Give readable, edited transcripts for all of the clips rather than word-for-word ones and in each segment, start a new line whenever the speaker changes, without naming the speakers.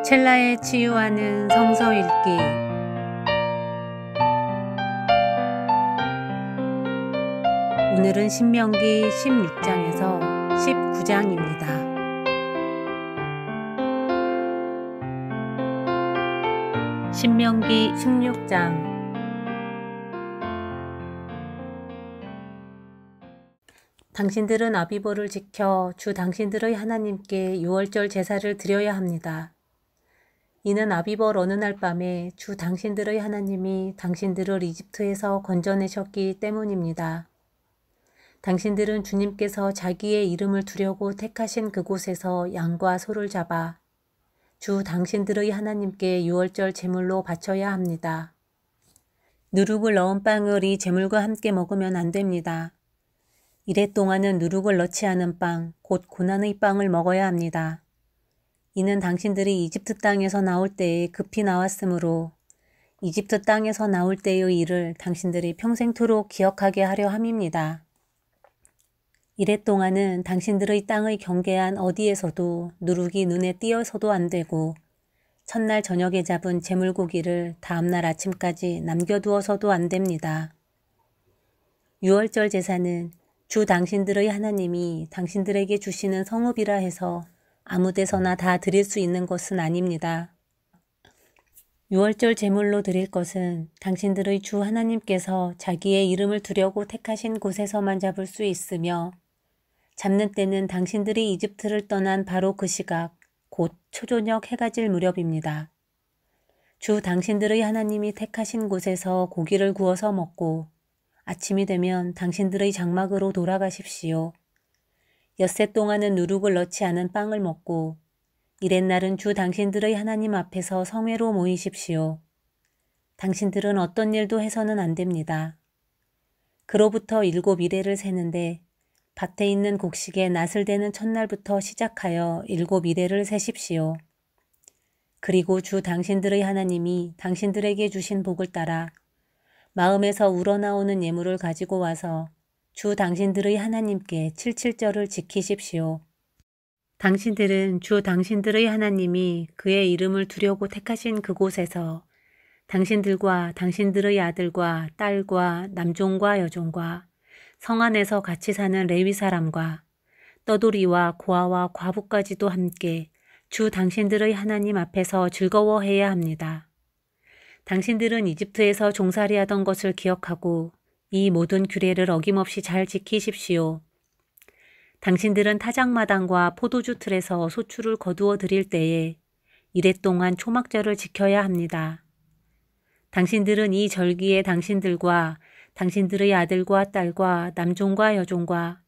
첼라에 치유하는 성서 읽기. 오늘은 신명기 16장에서 19장입니다. 신명기 16장. 당신들은 아비보를 지켜 주 당신들의 하나님께 유월절 제사를 드려야 합니다. 이는 아비벌 어느 날 밤에 주 당신들의 하나님이 당신들을 이집트에서 건져내셨기 때문입니다. 당신들은 주님께서 자기의 이름을 두려고 택하신 그곳에서 양과 소를 잡아 주 당신들의 하나님께 유월절 제물로 바쳐야 합니다. 누룩을 넣은 빵을 이 제물과 함께 먹으면 안 됩니다. 이래 동안은 누룩을 넣지 않은 빵, 곧 고난의 빵을 먹어야 합니다. 이는 당신들이 이집트 땅에서 나올 때에 급히 나왔으므로 이집트 땅에서 나올 때의 일을 당신들이 평생토록 기억하게 하려 함입니다. 이래 동안은 당신들의 땅의 경계한 어디에서도 누룩이 눈에 띄어서도 안 되고 첫날 저녁에 잡은 제물고기를 다음날 아침까지 남겨두어서도 안 됩니다. 유월절 제사는 주 당신들의 하나님이 당신들에게 주시는 성읍이라 해서 아무 데서나 다 드릴 수 있는 것은 아닙니다. 유월절 제물로 드릴 것은 당신들의 주 하나님께서 자기의 이름을 두려고 택하신 곳에서만 잡을 수 있으며 잡는 때는 당신들이 이집트를 떠난 바로 그 시각, 곧 초저녁 해가 질 무렵입니다. 주 당신들의 하나님이 택하신 곳에서 고기를 구워서 먹고 아침이 되면 당신들의 장막으로 돌아가십시오. 엿새 동안은 누룩을 넣지 않은 빵을 먹고 이렛날은 주 당신들의 하나님 앞에서 성회로 모이십시오. 당신들은 어떤 일도 해서는 안 됩니다. 그로부터 7일을 세는데 밭에 있는 곡식에 낫을 대는 첫날부터 시작하여 7일을 세십시오. 그리고 주 당신들의 하나님이 당신들에게 주신 복을 따라 마음에서 우러나오는 예물을 가지고 와서 주 당신들의 하나님께 칠칠절을 지키십시오. 당신들은 주 당신들의 하나님이 그의 이름을 두려고 택하신 그곳에서 당신들과 당신들의 아들과 딸과 남종과 여종과 성 안에서 같이 사는 레위 사람과 떠돌이와 고아와 과부까지도 함께 주 당신들의 하나님 앞에서 즐거워해야 합니다. 당신들은 이집트에서 종살이하던 것을 기억하고 이 모든 규례를 어김없이 잘 지키십시오. 당신들은 타작마당과 포도주 틀에서 소출을 거두어 드릴 때에 이랫동안 초막절을 지켜야 합니다. 당신들은 이 절기에 당신들과 당신들의 아들과 딸과 남종과 여종과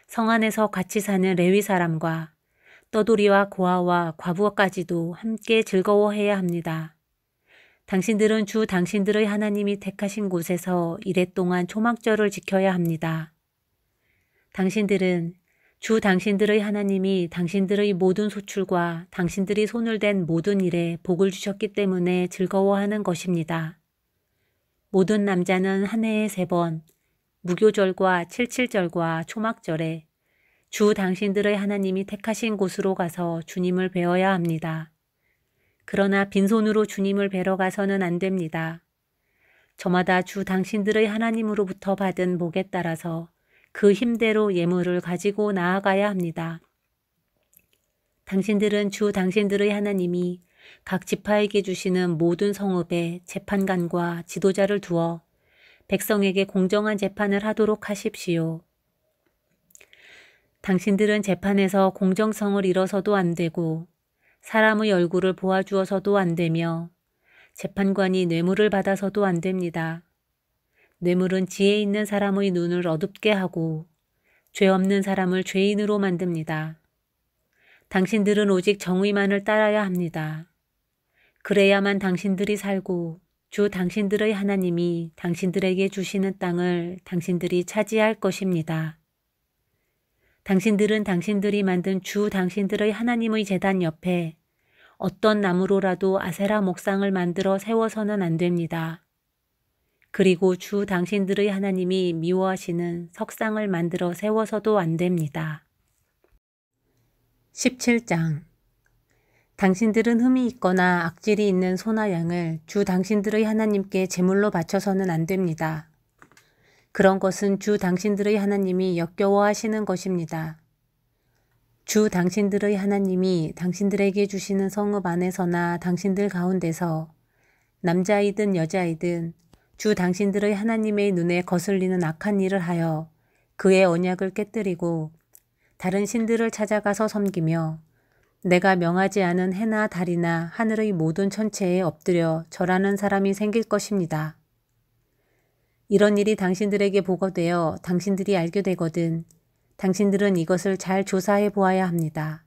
성 안에서 같이 사는 레위 사람과 떠돌이와 고아와 과부까지도 함께 즐거워해야 합니다. 당신들은 주 당신들의 하나님이 택하신 곳에서 이랫동안 초막절을 지켜야 합니다. 당신들은 주 당신들의 하나님이 당신들의 모든 소출과 당신들이 손을 댄 모든 일에 복을 주셨기 때문에 즐거워하는 것입니다. 모든 남자는 한 해에 3번, 무교절과 칠칠절과 초막절에 주 당신들의 하나님이 택하신 곳으로 가서 주님을 뵈어야 합니다. 그러나 빈손으로 주님을 뵈러 가서는 안 됩니다. 저마다 주 당신들의 하나님으로부터 받은 복에 따라서 그 힘대로 예물을 가지고 나아가야 합니다. 당신들은 주 당신들의 하나님이 각 지파에게 주시는 모든 성읍에 재판관과 지도자를 두어 백성에게 공정한 재판을 하도록 하십시오. 당신들은 재판에서 공정성을 잃어서도 안 되고 사람의 얼굴을 보아주어서도 안 되며 재판관이 뇌물을 받아서도 안 됩니다. 뇌물은 지혜 있는 사람의 눈을 어둡게 하고 죄 없는 사람을 죄인으로 만듭니다. 당신들은 오직 정의만을 따라야 합니다. 그래야만 당신들이 살고 주 당신들의 하나님이 당신들에게 주시는 땅을 당신들이 차지할 것입니다. 당신들은 당신들이 만든 주 당신들의 하나님의 제단 옆에 어떤 나무로라도 아세라 목상을 만들어 세워서는 안 됩니다. 그리고 주 당신들의 하나님이 미워하시는 석상을 만들어 세워서도 안 됩니다. 17장. 당신들은 흠이 있거나 악질이 있는 소나 양을 주 당신들의 하나님께 제물로 바쳐서는 안 됩니다. 그런 것은 주 당신들의 하나님이 역겨워하시는 것입니다. 주 당신들의 하나님이 당신들에게 주시는 성읍 안에서나 당신들 가운데서 남자이든 여자이든 주 당신들의 하나님의 눈에 거슬리는 악한 일을 하여 그의 언약을 깨뜨리고 다른 신들을 찾아가서 섬기며 내가 명하지 않은 해나 달이나 하늘의 모든 천체에 엎드려 절하는 사람이 생길 것입니다. 이런 일이 당신들에게 보고되어 당신들이 알게 되거든 당신들은 이것을 잘 조사해 보아야 합니다.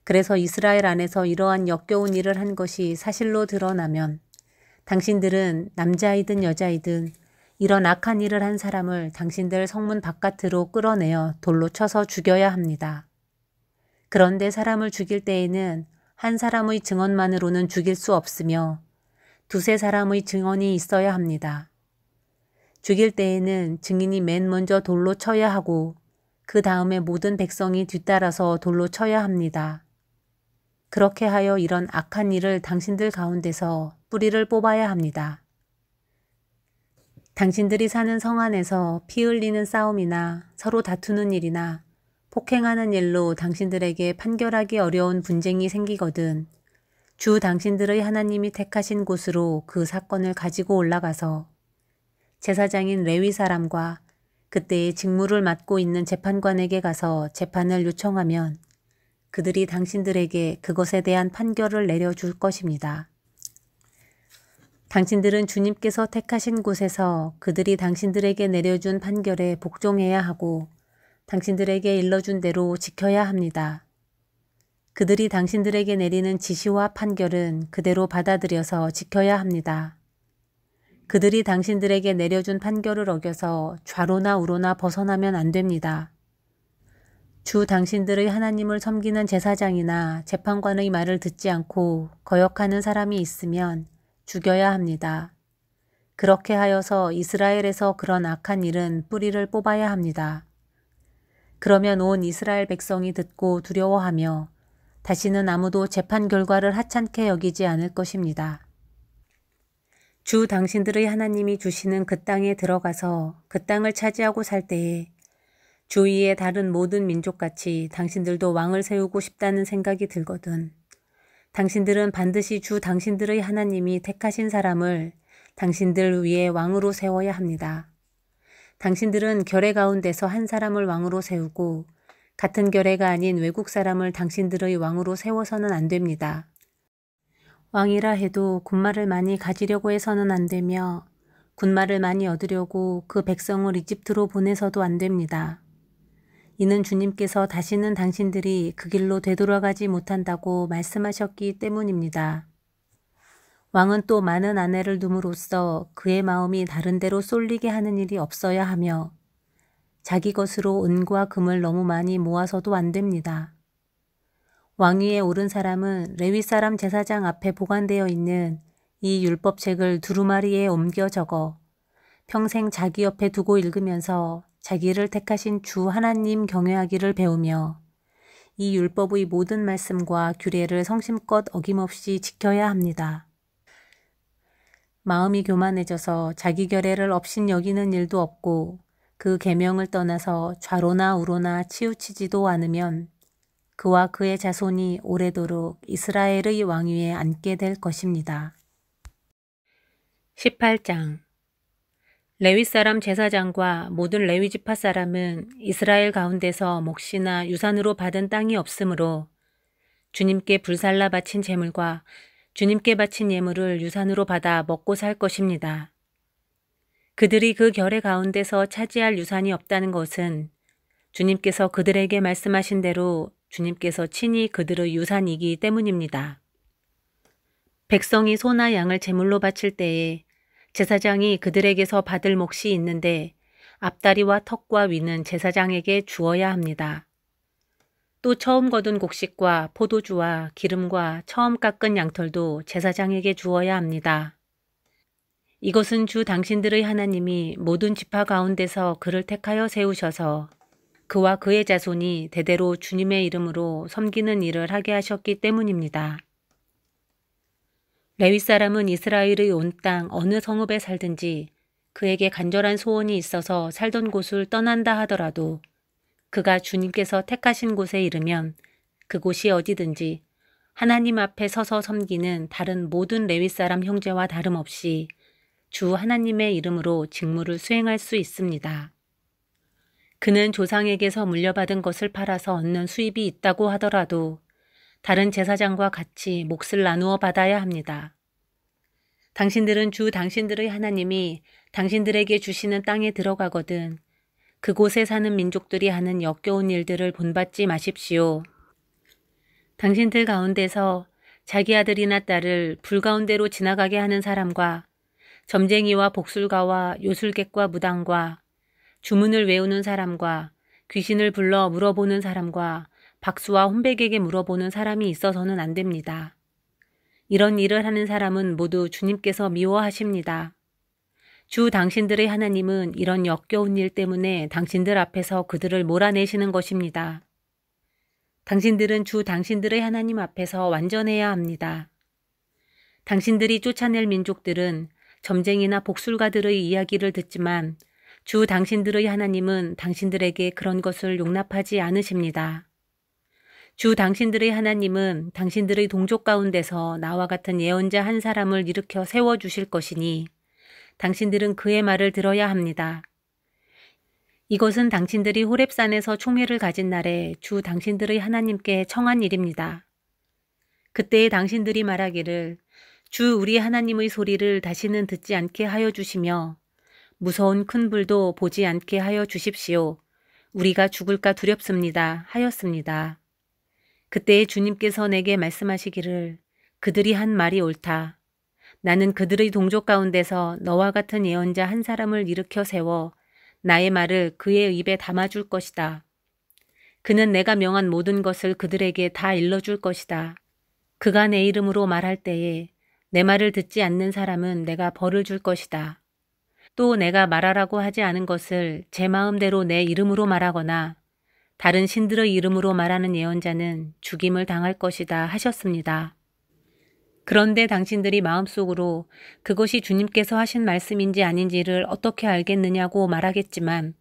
그래서 이스라엘 안에서 이러한 역겨운 일을 한 것이 사실로 드러나면 당신들은 남자이든 여자이든 이런 악한 일을 한 사람을 당신들 성문 바깥으로 끌어내어 돌로 쳐서 죽여야 합니다. 그런데 사람을 죽일 때에는 한 사람의 증언만으로는 죽일 수 없으며 두세 사람의 증언이 있어야 합니다. 죽일 때에는 증인이 맨 먼저 돌로 쳐야 하고 그 다음에 모든 백성이 뒤따라서 돌로 쳐야 합니다. 그렇게 하여 이런 악한 일을 당신들 가운데서 뿌리를 뽑아야 합니다. 당신들이 사는 성 안에서 피 흘리는 싸움이나 서로 다투는 일이나 폭행하는 일로 당신들에게 판결하기 어려운 분쟁이 생기거든 주 당신들의 하나님이 택하신 곳으로 그 사건을 가지고 올라가서 제사장인 레위 사람과 그때의 직무를 맡고 있는 재판관에게 가서 재판을 요청하면 그들이 당신들에게 그것에 대한 판결을 내려줄 것입니다. 당신들은 주님께서 택하신 곳에서 그들이 당신들에게 내려준 판결에 복종해야 하고 당신들에게 일러준 대로 지켜야 합니다. 그들이 당신들에게 내리는 지시와 판결은 그대로 받아들여서 지켜야 합니다. 그들이 당신들에게 내려준 판결을 어겨서 좌로나 우로나 벗어나면 안 됩니다. 주 당신들의 하나님을 섬기는 제사장이나 재판관의 말을 듣지 않고 거역하는 사람이 있으면 죽여야 합니다. 그렇게 하여서 이스라엘에서 그런 악한 일은 뿌리를 뽑아야 합니다. 그러면 온 이스라엘 백성이 듣고 두려워하며 다시는 아무도 재판 결과를 하찮게 여기지 않을 것입니다. 주 당신들의 하나님이 주시는 그 땅에 들어가서 그 땅을 차지하고 살 때에 주위의 다른 모든 민족같이 당신들도 왕을 세우고 싶다는 생각이 들거든. 당신들은 반드시 주 당신들의 하나님이 택하신 사람을 당신들 위에 왕으로 세워야 합니다. 당신들은 결의 가운데서 한 사람을 왕으로 세우고 같은 결의가 아닌 외국 사람을 당신들의 왕으로 세워서는 안 됩니다. 왕이라 해도 군말을 많이 가지려고 해서는 안 되며 군말을 많이 얻으려고 그 백성을 이집트로 보내서도 안 됩니다. 이는 주님께서 다시는 당신들이 그 길로 되돌아가지 못한다고 말씀하셨기 때문입니다. 왕은 또 많은 아내를 둠으로써 그의 마음이 다른 데로 쏠리게 하는 일이 없어야 하며 자기 것으로 은과 금을 너무 많이 모아서도 안 됩니다. 왕위에 오른 사람은 레위 사람 제사장 앞에 보관되어 있는 이 율법책을 두루마리에 옮겨 적어 평생 자기 옆에 두고 읽으면서 자기를 택하신 주 하나님 경외하기를 배우며 이 율법의 모든 말씀과 규례를 성심껏 어김없이 지켜야 합니다. 마음이 교만해져서 자기 결의를 업신 여기는 일도 없고 그 계명을 떠나서 좌로나 우로나 치우치지도 않으면 그와 그의 자손이 오래도록 이스라엘의 왕위에 앉게 될 것입니다. 18장 레위 사람 제사장과 모든 레위 지파 사람은 이스라엘 가운데서 몫이나 유산으로 받은 땅이 없으므로 주님께 불살라 바친 제물과 주님께 바친 예물을 유산으로 받아 먹고 살 것입니다. 그들이 그 결의 가운데서 차지할 유산이 없다는 것은 주님께서 그들에게 말씀하신 대로 주님께서 친히 그들의 유산이기 때문입니다. 백성이 소나 양을 제물로 바칠 때에 제사장이 그들에게서 받을 몫이 있는데 앞다리와 턱과 위는 제사장에게 주어야 합니다. 또 처음 거둔 곡식과 포도주와 기름과 처음 깎은 양털도 제사장에게 주어야 합니다. 이것은 주 당신들의 하나님이 모든 지파 가운데서 그를 택하여 세우셔서 그와 그의 자손이 대대로 주님의 이름으로 섬기는 일을 하게 하셨기 때문입니다. 레위 사람은 이스라엘의 온 땅 어느 성읍에 살든지 그에게 간절한 소원이 있어서 살던 곳을 떠난다 하더라도 그가 주님께서 택하신 곳에 이르면 그곳이 어디든지 하나님 앞에 서서 섬기는 다른 모든 레위 사람 형제와 다름없이 주 하나님의 이름으로 직무를 수행할 수 있습니다. 그는 조상에게서 물려받은 것을 팔아서 얻는 수입이 있다고 하더라도 다른 제사장과 같이 몫을 나누어 받아야 합니다. 당신들은 주 당신들의 하나님이 당신들에게 주시는 땅에 들어가거든 그곳에 사는 민족들이 하는 역겨운 일들을 본받지 마십시오. 당신들 가운데서 자기 아들이나 딸을 불 가운데로 지나가게 하는 사람과 점쟁이와 복술가와 요술객과 무당과 주문을 외우는 사람과 귀신을 불러 물어보는 사람과 박수와 혼백에게 물어보는 사람이 있어서는 안 됩니다. 이런 일을 하는 사람은 모두 주님께서 미워하십니다. 주 당신들의 하나님은 이런 역겨운 일 때문에 당신들 앞에서 그들을 몰아내시는 것입니다. 당신들은 주 당신들의 하나님 앞에서 완전해야 합니다. 당신들이 쫓아낼 민족들은 점쟁이나 복술가들의 이야기를 듣지만 주 당신들의 하나님은 당신들에게 그런 것을 용납하지 않으십니다. 주 당신들의 하나님은 당신들의 동족 가운데서 나와 같은 예언자 한 사람을 일으켜 세워주실 것이니 당신들은 그의 말을 들어야 합니다. 이것은 당신들이 호렙산에서 총회를 가진 날에 주 당신들의 하나님께 청한 일입니다. 그때에 당신들이 말하기를 주 우리 하나님의 소리를 다시는 듣지 않게 하여 주시며 무서운 큰 불도 보지 않게 하여 주십시오. 우리가 죽을까 두렵습니다. 하였습니다. 그때에 주님께서 내게 말씀하시기를 그들이 한 말이 옳다. 나는 그들의 동족 가운데서 너와 같은 예언자 한 사람을 일으켜 세워 나의 말을 그의 입에 담아줄 것이다. 그는 내가 명한 모든 것을 그들에게 다 일러줄 것이다. 그가 내 이름으로 말할 때에 내 말을 듣지 않는 사람은 내가 벌을 줄 것이다. 또 내가 말하라고 하지 않은 것을 제 마음대로 내 이름으로 말하거나 다른 신들의 이름으로 말하는 예언자는 죽임을 당할 것이다 하셨습니다. 그런데 당신들이 마음속으로 그것이 주님께서 하신 말씀인지 아닌지를 어떻게 알겠느냐고 말하겠지만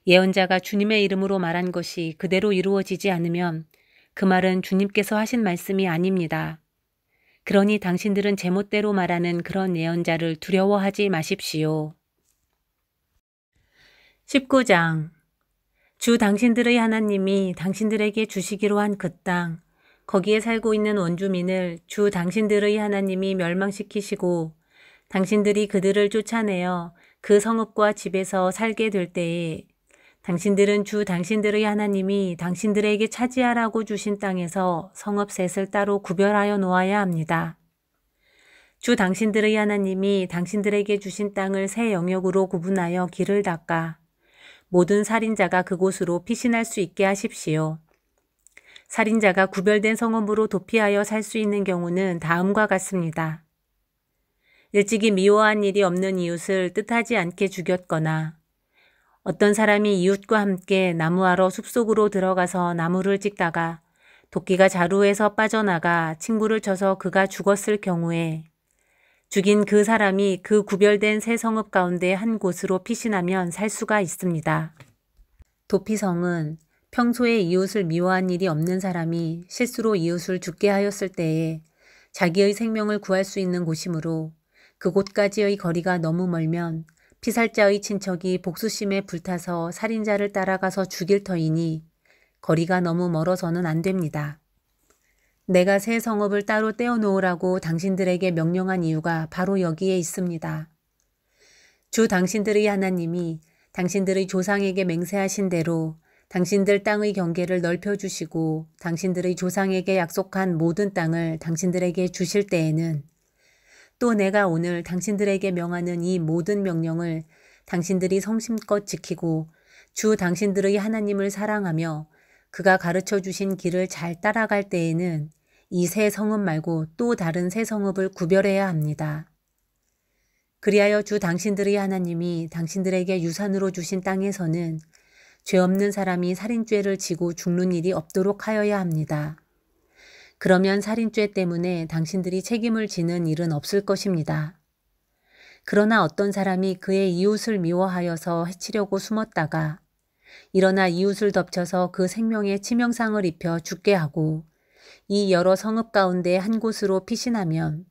예언자가 주님의 이름으로 말한 것이 그대로 이루어지지 않으면 그 말은 주님께서 하신 말씀이 아닙니다. 그러니 당신들은 제멋대로 말하는 그런 예언자를 두려워하지 마십시오. 19장 주 당신들의 하나님이 당신들에게 주시기로 한 그 땅, 거기에 살고 있는 원주민을 주 당신들의 하나님이 멸망시키시고 당신들이 그들을 쫓아내어 그 성읍과 집에서 살게 될 때에 당신들은 주 당신들의 하나님이 당신들에게 차지하라고 주신 땅에서 성읍 셋을 따로 구별하여 놓아야 합니다. 주 당신들의 하나님이 당신들에게 주신 땅을 세 영역으로 구분하여 길을 닦아 모든 살인자가 그곳으로 피신할 수 있게 하십시오. 살인자가 구별된 성읍으로 도피하여 살 수 있는 경우는 다음과 같습니다. 일찍이 미워한 일이 없는 이웃을 뜻하지 않게 죽였거나 어떤 사람이 이웃과 함께 나무하러 숲속으로 들어가서 나무를 찍다가 도끼가 자루에서 빠져나가 친구를 쳐서 그가 죽었을 경우에 죽인 그 사람이 그 구별된 세 성읍 가운데 한 곳으로 피신하면 살 수가 있습니다. 도피성은 평소에 이웃을 미워한 일이 없는 사람이 실수로 이웃을 죽게 하였을 때에 자기의 생명을 구할 수 있는 곳이므로 그곳까지의 거리가 너무 멀면 피살자의 친척이 복수심에 불타서 살인자를 따라가서 죽일 터이니 거리가 너무 멀어서는 안 됩니다. 내가 새 성읍을 따로 떼어놓으라고 당신들에게 명령한 이유가 바로 여기에 있습니다. 주 당신들의 하나님이 당신들의 조상에게 맹세하신 대로 당신들 땅의 경계를 넓혀주시고 당신들의 조상에게 약속한 모든 땅을 당신들에게 주실 때에는 또 내가 오늘 당신들에게 명하는 이 모든 명령을 당신들이 성심껏 지키고 주 당신들의 하나님을 사랑하며 그가 가르쳐 주신 길을 잘 따라갈 때에는 이 새 성읍 말고 또 다른 새 성읍을 구별해야 합니다. 그리하여 주 당신들의 하나님이 당신들에게 유산으로 주신 땅에서는 죄 없는 사람이 살인죄를 지고 죽는 일이 없도록 하여야 합니다. 그러면 살인죄 때문에 당신들이 책임을 지는 일은 없을 것입니다. 그러나 어떤 사람이 그의 이웃을 미워하여서 해치려고 숨었다가 일어나 이웃을 덮쳐서 그 생명에 치명상을 입혀 죽게 하고 이 여러 성읍 가운데 한 곳으로 피신하면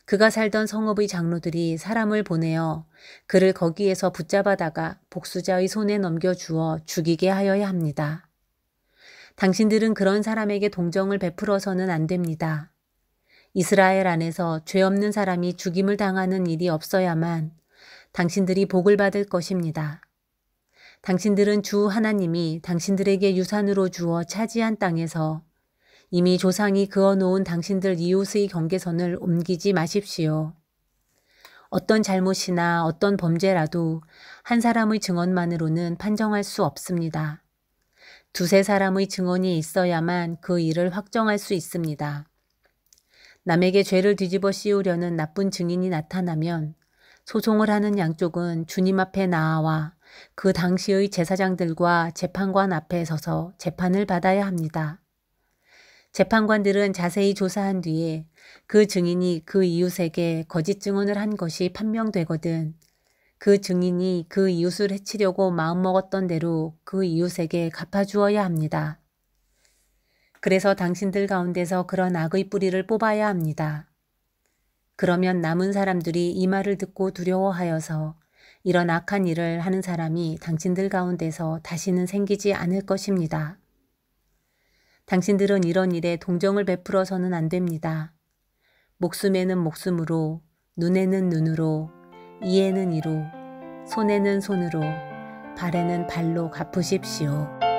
그가 살던 성읍의 장로들이 사람을 보내어 그를 거기에서 붙잡아다가 복수자의 손에 넘겨주어 죽이게 하여야 합니다. 당신들은 그런 사람에게 동정을 베풀어서는 안 됩니다. 이스라엘 안에서 죄 없는 사람이 죽임을 당하는 일이 없어야만 당신들이 복을 받을 것입니다. 당신들은 주 하나님이 당신들에게 유산으로 주어 차지한 땅에서 이미 조상이 그어놓은 당신들 이웃의 경계선을 옮기지 마십시오. 어떤 잘못이나 어떤 범죄라도 한 사람의 증언만으로는 판정할 수 없습니다. 두세 사람의 증언이 있어야만 그 일을 확정할 수 있습니다. 남에게 죄를 뒤집어 씌우려는 나쁜 증인이 나타나면 소송을 하는 양쪽은 주님 앞에 나아와 그 당시의 제사장들과 재판관 앞에 서서 재판을 받아야 합니다. 재판관들은 자세히 조사한 뒤에 그 증인이 그 이웃에게 거짓 증언을 한 것이 판명되거든 그 증인이 그 이웃을 해치려고 마음먹었던 대로 그 이웃에게 갚아주어야 합니다. 그래서 당신들 가운데서 그런 악의 뿌리를 뽑아야 합니다. 그러면 남은 사람들이 이 말을 듣고 두려워하여서 이런 악한 일을 하는 사람이 당신들 가운데서 다시는 생기지 않을 것입니다. 당신들은 이런 일에 동정을 베풀어서는 안 됩니다. 목숨에는 목숨으로, 눈에는 눈으로, 이에는 이로, 손에는 손으로, 발에는 발로 갚으십시오.